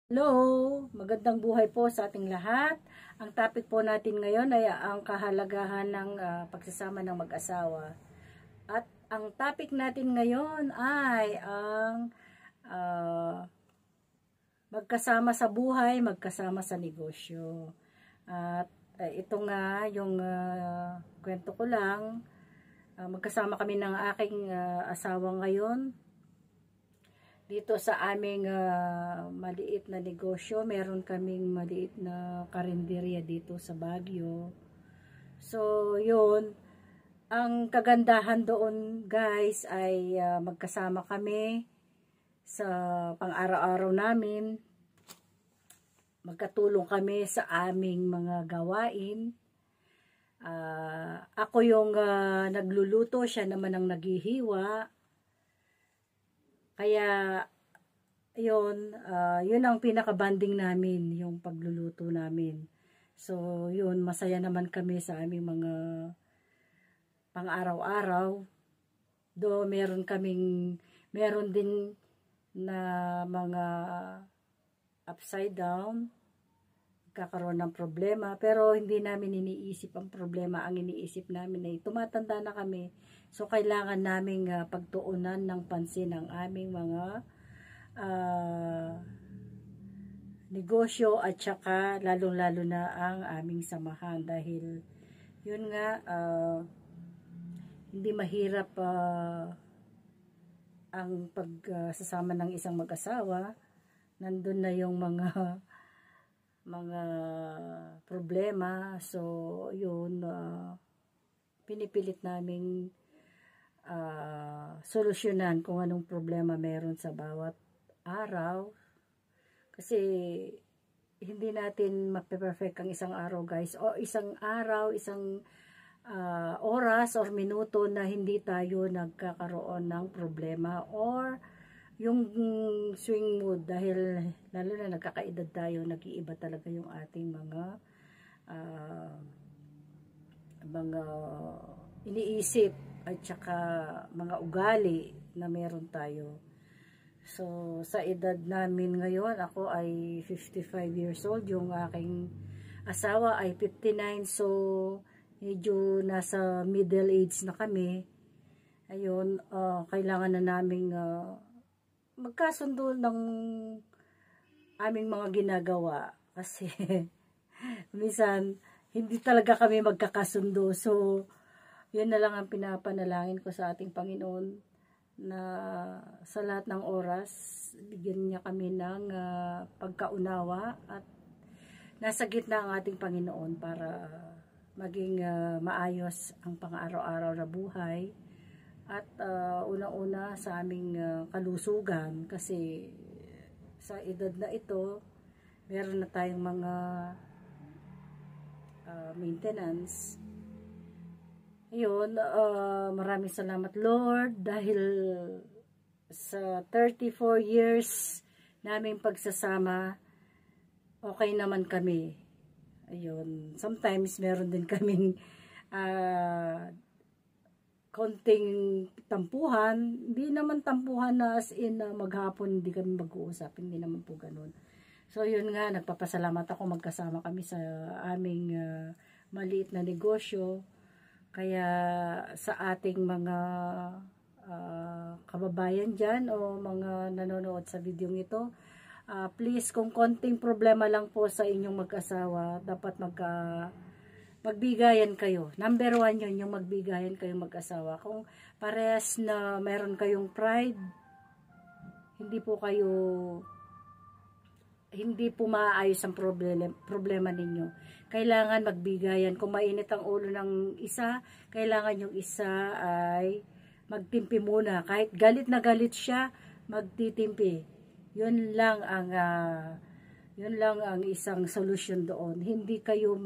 Hello! Magandang buhay po sa ating lahat. Ang topic po natin ngayon ay ang kahalagahan ng pagsasama ng mag-asawa. At ang topic natin ngayon ay ang ah, magkasama sa buhay, magkasama sa negosyo. At ito nga yung kwento ko lang. Magkasama kami ng aking asawa ngayon dito sa aming maliit na negosyo. Meron kaming maliit na karinderya dito sa Baguio. So, yun. Ang kagandahan doon, guys, ay magkasama kami sa pang-araw-araw namin. Magkatulong kami sa aming mga gawain. Ako yung nagluluto, siya naman ang naghihiwa. Kaya, yun ang pinaka-banding namin, yung pagluluto namin. So, yun, masaya naman kami sa aming mga pang-araw-araw. Meron din na mga upside down, kakaroon ng problema, pero hindi namin iniisip ang problema. Ang iniisip namin ay tumatanda na kami, so kailangan naming pagtuunan ng pansin ang aming mga negosyo at saka lalong-lalo na ang aming samahan, dahil yun nga, hindi mahirap ang pagsasama ng isang mag-asawa. Nandun na yung mga problema. So, yun, pinipilit naming solusyonan kung anong problema meron sa bawat araw. Kasi, hindi natin mape-perfect ang isang araw, guys. O isang araw, isang oras or minuto na hindi tayo nagkakaroon ng problema or yung swing mood, dahil lalo na nagkakaedad tayo, nag-iiba talaga yung ating mga iniisip at saka mga ugali na meron tayo. So, sa edad namin ngayon, ako ay 55 years old, yung aking asawa ay 59, so medyo nasa middle age na kami. Ayun, kailangan na naming magkasundo ng aming mga ginagawa, kasi minsan hindi talaga kami magkakasundo. So, yun na lang ang pinapanalangin ko sa ating Panginoon, na sa lahat ng oras, bigyan niya kami ng pagkaunawa at nasa gitna ang ating Panginoon para maging maayos ang pang-araw-araw na buhay. At unang-una sa aming kalusugan, kasi sa edad na ito, meron na tayong mga maintenance. Ayun, maraming salamat, Lord, dahil sa 34 years naming pagsasama, okay naman kami. Ayun, sometimes meron din kaming konting tampuhan. Hindi naman tampuhan na as in maghapon hindi kami mag-uusap, hindi naman po ganun. So yun nga, nagpapasalamat ako, magkasama kami sa aming maliit na negosyo. Kaya sa ating mga kababayan dyan o mga nanonood sa video ito, please, kung konting problema lang po sa inyong mag-asawa, dapat magbigayan kayo. Number 1 yun, yung magbigayan kayo mag-asawa. Kung parehas na meron kayong pride, hindi po maayos ang problema ninyo. Kailangan magbigayan. Kung mainit ang ulo ng isa, kailangan yung isa ay magtimpi muna. Kahit galit na galit siya, magtitimpi. Yun lang ang isang solusyon doon. Hindi kayo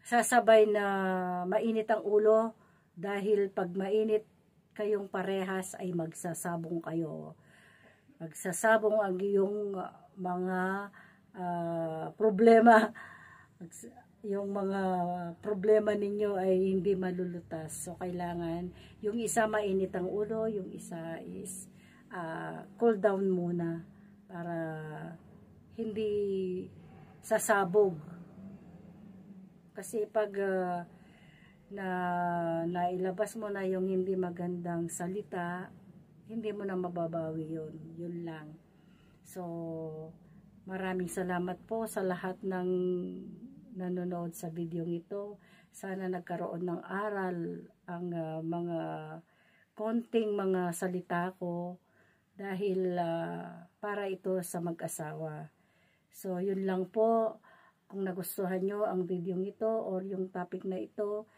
sasabay na mainit ang ulo, dahil pag mainit kayong parehas ay magsasabong kayo. Magsasabong ang iyong mga problema. Yung mga problema ninyo ay hindi malulutas. So, kailangan yung isa mainit ang ulo, yung isa is cool down muna para hindi sasabog. Kasi pag nailabas mo na yung hindi magandang salita, hindi mo na mababawi yun. Yun lang. So, maraming salamat po sa lahat ng nanonood sa video ito. Sana nagkaroon ng aral ang mga konting mga salita ko dahil para ito sa mag-asawa. So, yun lang po. Kung nagustuhan nyo ang video ito or yung topic na ito,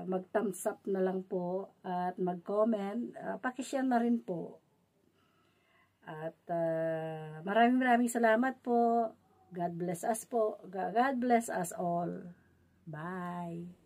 mag-thumbs up na lang po at mag-comment. Pakishare na rin po. At maraming salamat po. God bless us po. God bless us all. Bye.